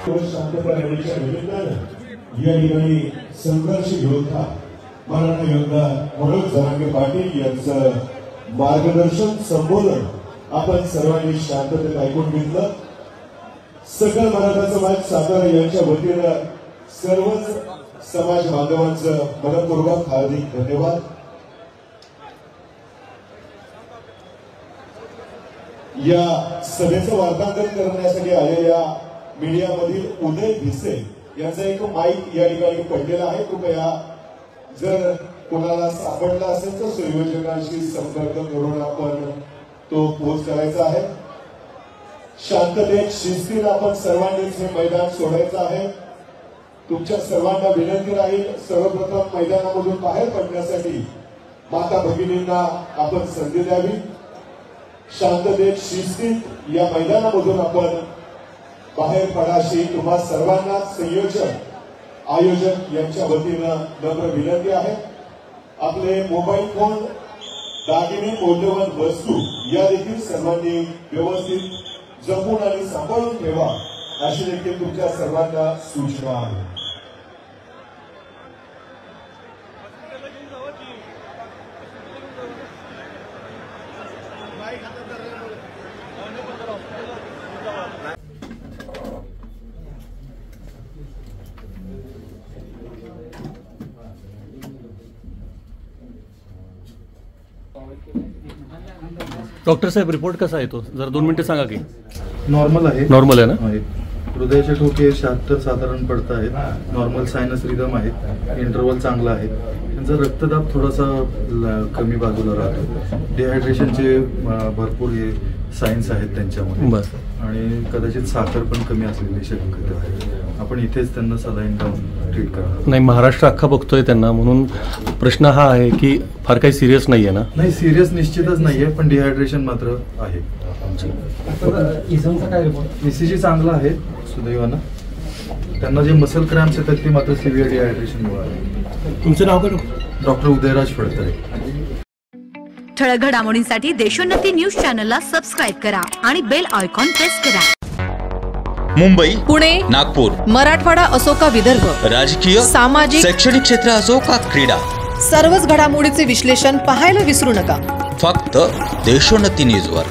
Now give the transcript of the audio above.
शांतपणाच्या निमित्तानं या ठिकाणी संघर्ष योद्धा मराठा योद्धा मनोज जरांगे पाटील यांचं मार्गदर्शन संबोधन आपण सर्वांनी शांततेत ऐकून घेतलं। सकल मराठा समाज सातारा यांच्या वतीनं सर्वच समाज बांधवांचं मनपूर्वक हार्दिक धन्यवाद। या सभेचं वार्तांकन करण्यासाठी आलेल्या मीडियामधील उदय भिसे यांचा एक माईक या ठिकाणी पडलेला आहे। कृपया जर कोणाला सापडला असेल तर संयोजकांशी संपर्क करून आपण तो पोच करायचा आहे। शांततेत शिस्तीने आपण सर्वांनीच हे मैदान सोडायचं आहे। तुमच्या सर्वांना विनंती राहील, सर्वप्रथम मैदानामधून बाहेर पडण्यासाठी माता भगिनींना आपण संधी द्यावी। शांततेत शिस्तीत या मैदानामधून आपण बाहेर पडाशी तुम्हा सर्वांना संयोजक आयोजक यांच्या वतीनं नम्र विनंती आहे। आपले मोबाईल फोन, दागिने, मौल्यवान वस्तू या देखील सर्वांनी व्यवस्थित जपून आणि सांभाळून ठेवा अशी देखील तुमच्या सर्वांना सूचना आहे। डॉक्टर साहेब रिपोर्ट कसा आहे तो जरा 2 मिनिटं सांगा की। नॉर्मल आहे। नॉर्मल आहे ना? हृदयाचे ठोके 76 साधारण पडत आहेत। नॉर्मल सायनस रिदम आहेत। इंटरवल चांगला आहे। त्यांचा रक्तदाब थोडासा कमी बाजूला राहतो। डिहायड्रेशनचे भरपूर हे सायन्स आहेत त्यांच्यामध्ये आणि कदाचित साखर पण कमी असलेली शक्यता आहे। आपण इथेच त्यांना सलाईन लावून ट्रीट करणार नाही। महाराष्ट्र अख्खा बघतोय त्यांना, म्हणून प्रश्न हा आहे की फार काही सिरियस नाहीये ना? नाही, सिरियस निश्चितच नाहीये, पण डिहायड्रेशन मात्र आहे। ECG चांगला आहे सुदैवानं। त्यांना जे मसल क्रॅम्प्स येतात ते मात्र सिव्हिअर डिहायड्रेशनमुळे आहे। तुमचं नाव काय? डॉक्टर उदयराज फडतरे। ठळक घडामोडींसाठी देशोन्नती न्यूज चॅनलला सबस्क्राईब करा आणि बेल आयकॉन प्रेस करा। मुंबई, पुणे, नागपूर, मराठवाडा असो का विदर्भ, राजकीय, सामाजिक, शैक्षणिक क्षेत्र असो का क्रीडा, सर्वच घडामोडीचे विश्लेषण पाहायला विसरू नका। फक्त देशोन्नती न्यूजवर।